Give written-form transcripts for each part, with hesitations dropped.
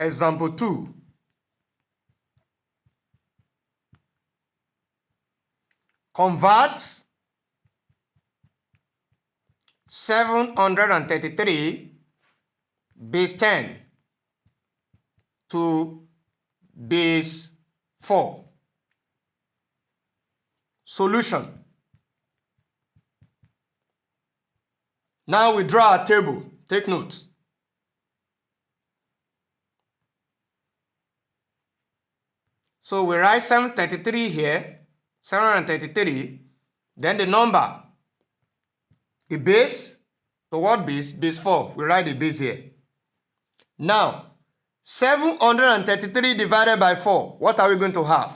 Example 2. Convert 733 base 10 to base 4. Solution. Now we draw a table. Take note. So we write 733 here, 733, then the number, the base, to what base? Base 4. We write the base here. Now, 733 divided by 4, what are we going to have?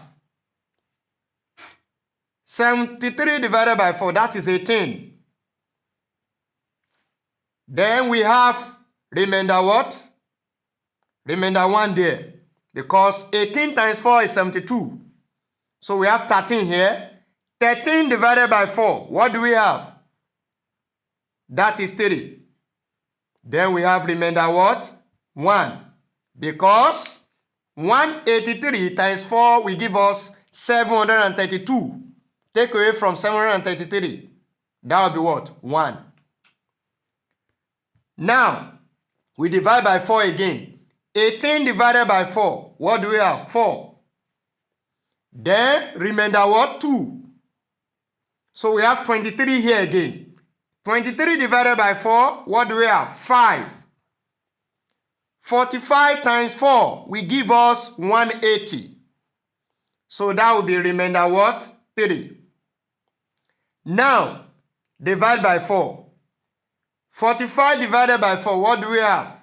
73 divided by 4, that is 18. Then we have remainder what? Remainder 1 there. Because 18 times 4 is 72. So we have 13 here. 13 divided by 4, what do we have? That is 3. Then we have remainder what? 1. Because 183 times 4 will give us 732. Take away from 733. That will be what? 1. Now, we divide by 4 again. 18 divided by 4. What do we have? 4. Then, remainder what? 2. So we have 23 here again. 23 divided by 4. What do we have? 5. 45 times 4 will give us 180. So that will be remainder what? 3. Now, divide by 4. 45 divided by 4. What do we have?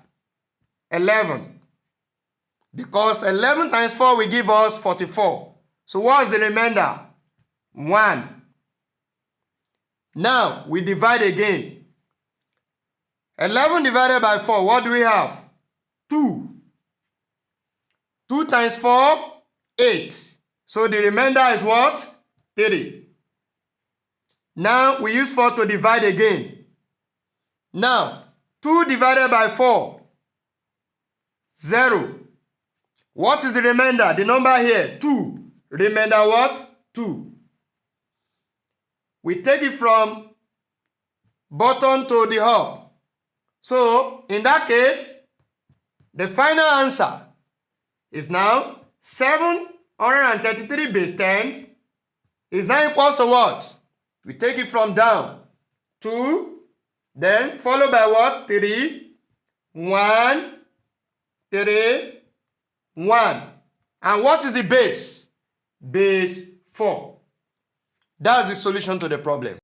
11. Because 11 times 4 will give us 44. So what is the remainder? 1. Now, we divide again. 11 divided by 4, what do we have? 2. 2 times 4, 8. So the remainder is what? 3. Now, we use 4 to divide again. Now, 2 divided by 4, 0. What is the remainder? The number here, 2. Remainder what? 2. We take it from bottom to the top. So, in that case, the final answer is now 733 base 10 is now equals to what? We take it from down. 2, then followed by what? 3, 1, 3, 1. And what is the base? Base 4. That's the solution to the problem.